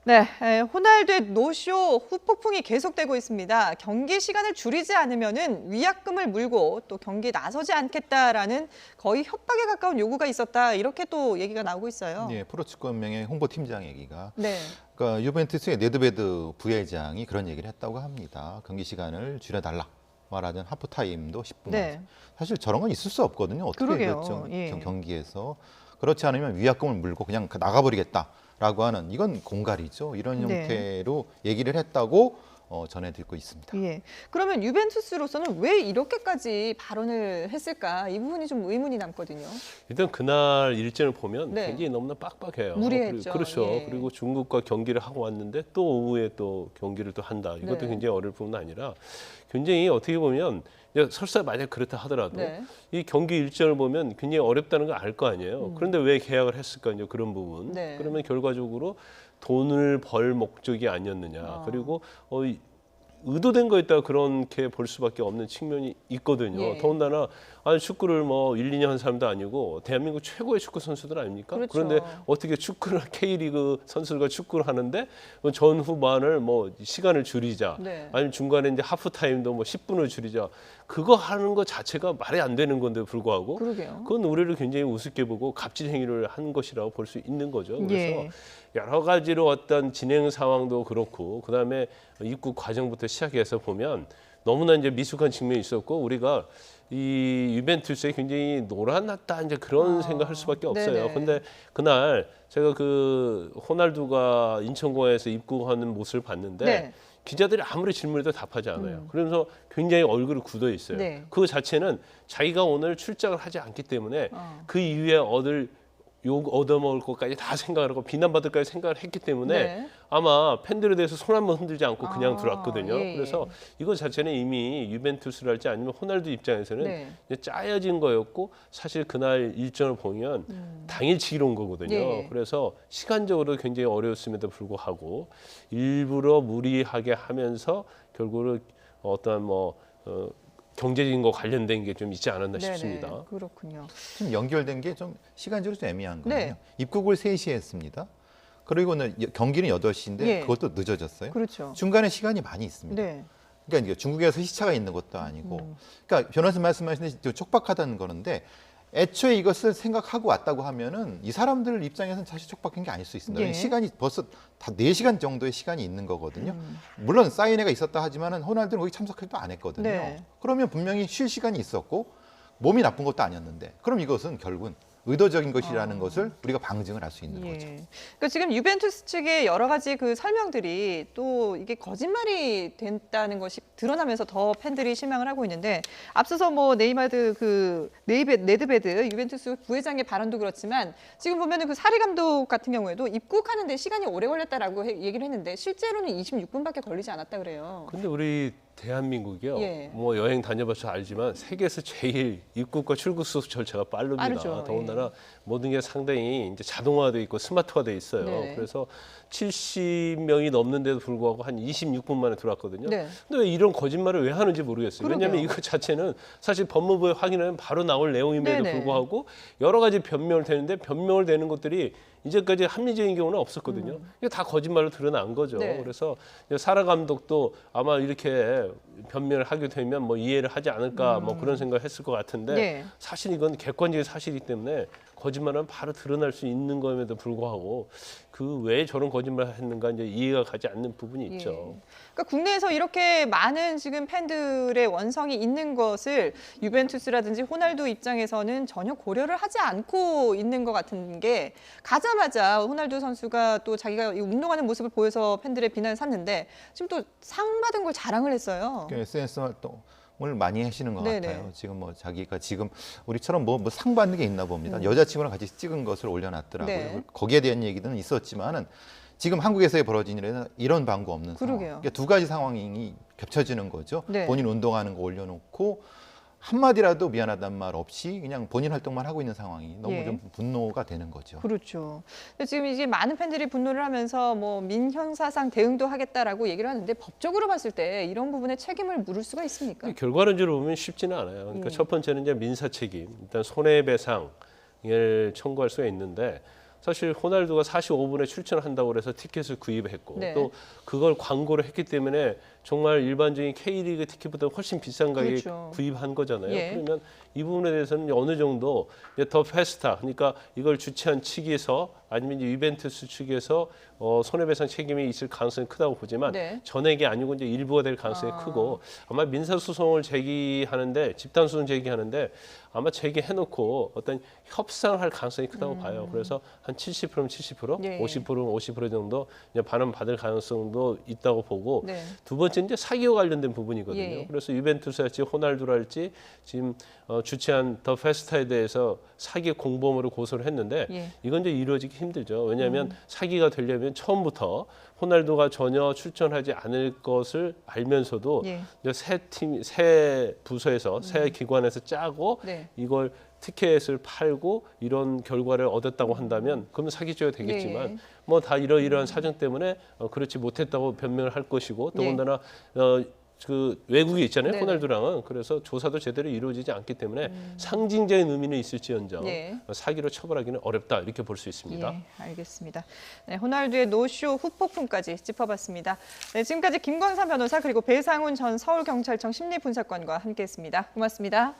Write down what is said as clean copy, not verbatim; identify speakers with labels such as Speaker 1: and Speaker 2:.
Speaker 1: 네, 호날두의 노쇼 후폭풍이 계속되고 있습니다. 경기 시간을 줄이지 않으면은 위약금을 물고 또 경기에 나서지 않겠다라는 거의 협박에 가까운 요구가 있었다. 이렇게 또 얘기가 나오고 있어요.
Speaker 2: 네, 프로축구연맹의 홍보팀장 얘기가.
Speaker 1: 네.
Speaker 2: 그러니까 유벤투스의 네드베드 부회장이 그런 얘기를 했다고 합니다. 경기 시간을 줄여달라. 말하자면 하프타임도 10분만.
Speaker 1: 네.
Speaker 2: 사실 저런 건 있을 수 없거든요. 어떻게
Speaker 1: 그러게요.
Speaker 2: 그렇죠?
Speaker 1: 예.
Speaker 2: 경기에서. 그렇지 않으면 위약금을 물고 그냥 나가버리겠다라고 하는 이건 공갈이죠. 이런
Speaker 1: 네.
Speaker 2: 형태로 얘기를 했다고 전해 듣고 있습니다.
Speaker 1: 예. 그러면 유벤투스로서는 왜 이렇게까지 발언을 했을까? 이 부분이 좀 의문이 남거든요.
Speaker 3: 일단 그날 일정을 보면
Speaker 1: 네.
Speaker 3: 굉장히 너무나 빡빡해요.
Speaker 1: 무리했죠.
Speaker 3: 그렇죠.
Speaker 1: 예.
Speaker 3: 그리고 중국과 경기를 하고 왔는데 또 오후에 또 경기를 또 한다. 이것도
Speaker 1: 네.
Speaker 3: 굉장히 어려울 뿐만 아니라 굉장히 어떻게 보면 이제 설사 만약 그렇다 하더라도
Speaker 1: 네.
Speaker 3: 이 경기 일정을 보면 굉장히 어렵다는 걸 알 거 아니에요. 그런데 왜 계약을 했을까 이제 그런 부분.
Speaker 1: 네.
Speaker 3: 그러면 결과적으로 돈을 벌 목적이 아니었느냐.
Speaker 1: 아.
Speaker 3: 그리고 의도된 거였다 그렇게 볼 수밖에 없는 측면이 있거든요.
Speaker 1: 예.
Speaker 3: 더군다나 아니 축구를 뭐 1, 2년 한 사람도 아니고 대한민국 최고의 축구 선수들 아닙니까?
Speaker 1: 그렇죠.
Speaker 3: 그런데 어떻게 축구를 K리그 선수들과 축구를 하는데 전후반을 뭐 시간을 줄이자.
Speaker 1: 네.
Speaker 3: 아니면 중간에 이제 하프 타임도 뭐 10분을 줄이자. 그거 하는 것 자체가 말이 안 되는 건데 불구하고
Speaker 1: 그러게요.
Speaker 3: 그건 우리를 굉장히 우습게 보고 갑질 행위를 한 것이라고 볼 수 있는 거죠. 그래서
Speaker 1: 예.
Speaker 3: 여러 가지로 어떤 진행 상황도 그렇고 그다음에 입국 과정부터 시작해서 보면 너무나 이제 미숙한 측면이 있었고 우리가 이 유벤투스에 굉장히 놀아났다 이제 그런 생각할 수밖에 없어요.
Speaker 1: 네네.
Speaker 3: 근데 그날 제가 그 호날두가 인천공항에서 입국하는 모습을 봤는데
Speaker 1: 네.
Speaker 3: 기자들이 아무리 질문해도 답하지 않아요. 그러면서 굉장히 얼굴이 굳어 있어요.
Speaker 1: 네.
Speaker 3: 그 자체는 자기가 오늘 출장을 하지 않기 때문에 그 이후에 얻어먹을 것까지 다 생각을 하고 비난받을까지 생각을 했기 때문에
Speaker 1: 네.
Speaker 3: 아마 팬들에 대해서 손 한번 흔들지 않고 그냥 들어왔거든요.
Speaker 1: 예.
Speaker 3: 그래서 이거 자체는 이미 유벤투스랄지 아니면 호날두 입장에서는
Speaker 1: 네.
Speaker 3: 이제 짜여진 거였고 사실 그날 일정을 보면 당일치기로 온 거거든요.
Speaker 1: 예.
Speaker 3: 그래서 시간적으로 굉장히 어려웠음에도 불구하고 일부러 무리하게 하면서 결국은 어떤 경제적인 거 관련된 게 좀 있지 않았나
Speaker 1: 네네.
Speaker 3: 싶습니다.
Speaker 1: 그렇군요.
Speaker 2: 좀 연결된 게 좀 시간적으로 좀 애매한 거예요.
Speaker 1: 네.
Speaker 2: 입국을 3시에 했습니다. 그리고는 경기는 8시인데
Speaker 1: 예.
Speaker 2: 그것도 늦어졌어요.
Speaker 1: 그렇죠.
Speaker 2: 중간에 시간이 많이 있습니다.
Speaker 1: 네.
Speaker 2: 그러니까 이제 중국에서 시차가 있는 것도 아니고, 그러니까 변호사 말씀하신 데 촉박하다는 거는데 애초에 이것을 생각하고 왔다고 하면은 이 사람들 입장에서는 사실 촉박한 게 아닐 수 있습니다.
Speaker 1: 예.
Speaker 2: 시간이 벌써 다 4시간 정도의 시간이 있는 거거든요. 물론 사인회가 있었다 하지만은 호날두는 거기 참석도 안 했거든요.
Speaker 1: 네.
Speaker 2: 그러면 분명히 쉴 시간이 있었고 몸이 나쁜 것도 아니었는데 그럼 이것은 결국은 의도적인 것이라는 것을 우리가 방증을 할 수 있는
Speaker 1: 예.
Speaker 2: 거죠.
Speaker 1: 그러니까 지금 유벤투스 측의 여러 가지 그 설명들이 또 이게 거짓말이 됐다는 것이 드러나면서 더 팬들이 실망을 하고 있는데 앞서서 뭐 네드베드 유벤투스 부회장의 발언도 그렇지만 지금 보면은 그 사리 감독 같은 경우에도 입국하는데 시간이 오래 걸렸다라고 얘기를 했는데 실제로는 26분밖에 걸리지 않았다 그래요.
Speaker 3: 근데 우리 대한민국이요.
Speaker 1: 예.
Speaker 3: 뭐 여행 다녀봐서 알지만 세계에서 제일 입국과 출국 절차가 빠릅니다.
Speaker 1: 빠르죠.
Speaker 3: 더군다나 모든 게 상당히 이제 자동화돼 있고 스마트화돼 있어요.
Speaker 1: 네.
Speaker 3: 그래서 70명이 넘는데도 불구하고 한 26분 만에 들어왔거든요.
Speaker 1: 네.
Speaker 3: 근데 왜 이런 거짓말을 왜 하는지 모르겠어요.
Speaker 1: 그러게요.
Speaker 3: 왜냐하면 이거 자체는 사실 법무부에 확인하면 바로 나올 내용임에도
Speaker 1: 네네.
Speaker 3: 불구하고 여러 가지 변명을 되는데 변명을 되는 것들이 이제까지 합리적인 경우는 없었거든요. 이게 다 거짓말로 드러난 거죠.
Speaker 1: 네.
Speaker 3: 그래서 사라 감독도 아마 이렇게 변명을 하게 되면 뭐 이해를 하지 않을까 뭐 그런 생각을 했을 것 같은데
Speaker 1: 네.
Speaker 3: 사실 이건 객관적인 사실이기 때문에 거짓말은 바로 드러날 수 있는 거임에도 불구하고 그 왜 저런 거짓말을 했는가 이제 이해가 가지 않는 부분이 있죠.
Speaker 1: 그러니까 국내에서 이렇게 많은 지금 팬들의 원성이 있는 것을 유벤투스라든지 호날두 입장에서는 전혀 고려를 하지 않고 있는 것 같은 게 가자마자 호날두 선수가 또 자기가 운동하는 모습을 보여서 팬들의 비난을 샀는데 지금 또 상 받은 걸 자랑을 했어요.
Speaker 2: SNS 활동을 많이 하시는 것
Speaker 1: 네네.
Speaker 2: 같아요. 지금 뭐 자기가 지금 우리처럼 뭐 상 받는 게 있나 봅니다. 여자친구랑 같이 찍은 것을 올려놨더라고요.
Speaker 1: 네.
Speaker 2: 거기에 대한 얘기는 있었지만은 지금 한국에서 벌어진 일에는 이런 방구 없는 상황.
Speaker 1: 그러게요.
Speaker 2: 그러니까 두 가지 상황이 겹쳐지는 거죠.
Speaker 1: 네.
Speaker 2: 본인 운동하는 거 올려놓고 한마디라도 미안하다는 말 없이 그냥 본인 활동만 하고 있는 상황이 너무
Speaker 1: 예.
Speaker 2: 좀 분노가 되는 거죠.
Speaker 1: 그렇죠. 근데 지금 이제 많은 팬들이 분노를 하면서 뭐 민형사상 대응도 하겠다라고 얘기를 하는데 법적으로 봤을 때 이런 부분에 책임을 물을 수가 있습니까?
Speaker 3: 결과론적으로 보면 쉽지는 않아요. 그러니까 첫 번째는 이제 민사 책임, 일단 손해배상을 청구할 수가 있는데 사실 호날두가 45분에 출전한다고 그래서 티켓을 구입했고
Speaker 1: 네.
Speaker 3: 또 그걸 광고를 했기 때문에 정말 일반적인 K리그 티켓보다 훨씬 비싼 가격에
Speaker 1: 그렇죠.
Speaker 3: 구입한 거잖아요.
Speaker 1: 예.
Speaker 3: 그러면 이 부분에 대해서는 어느 정도 이제 더 페스타, 그러니까 이걸 주최한 측에서 아니면 이제 유벤투스 측에서 손해배상 책임이 있을 가능성이 크다고 보지만
Speaker 1: 네.
Speaker 3: 전액이 아니고 이제 일부가 될 가능성이 크고 아마 민사소송을 제기하는데 집단소송 제기하는데 아마 제기해놓고 어떤 협상을 할 가능성이 크다고 봐요. 그래서 한 70%면 70%,
Speaker 1: 예.
Speaker 3: 50%면 50% 정도 이제 반환 받을 가능성도 있다고 보고
Speaker 1: 네.
Speaker 3: 두 번째 이제 사기와 관련된 부분이거든요.
Speaker 1: 예.
Speaker 3: 그래서 유벤투스랄지 호날두랄지 지금 주최한 더 페스타에 대해서 사기 공범으로 고소를 했는데
Speaker 1: 예.
Speaker 3: 이건 이제 이루어지기 힘들죠. 왜냐하면 사기가 되려면 처음부터 호날두가 전혀 출전하지 않을 것을 알면서도
Speaker 1: 예.
Speaker 3: 이제 새 부서에서 새 기관에서 짜고
Speaker 1: 네.
Speaker 3: 이걸 티켓을 팔고 이런 결과를 얻었다고 한다면 그러면 사기죄가 되겠지만
Speaker 1: 예.
Speaker 3: 뭐 다 이러이러한 사정 때문에 그렇지 못했다고 변명을 할 것이고 더군다나 그 외국에 있잖아요.
Speaker 1: 네네.
Speaker 3: 호날두랑은 그래서 조사도 제대로 이루어지지 않기 때문에 상징적인 의미는 있을지언정
Speaker 1: 예.
Speaker 3: 사기로 처벌하기는 어렵다 이렇게 볼 수 있습니다.
Speaker 1: 예, 알겠습니다. 네, 호날두의 노쇼 후폭풍까지 짚어봤습니다. 네, 지금까지 김광삼 변호사 그리고 배상훈 전 서울경찰청 심리분석관과 함께했습니다. 고맙습니다.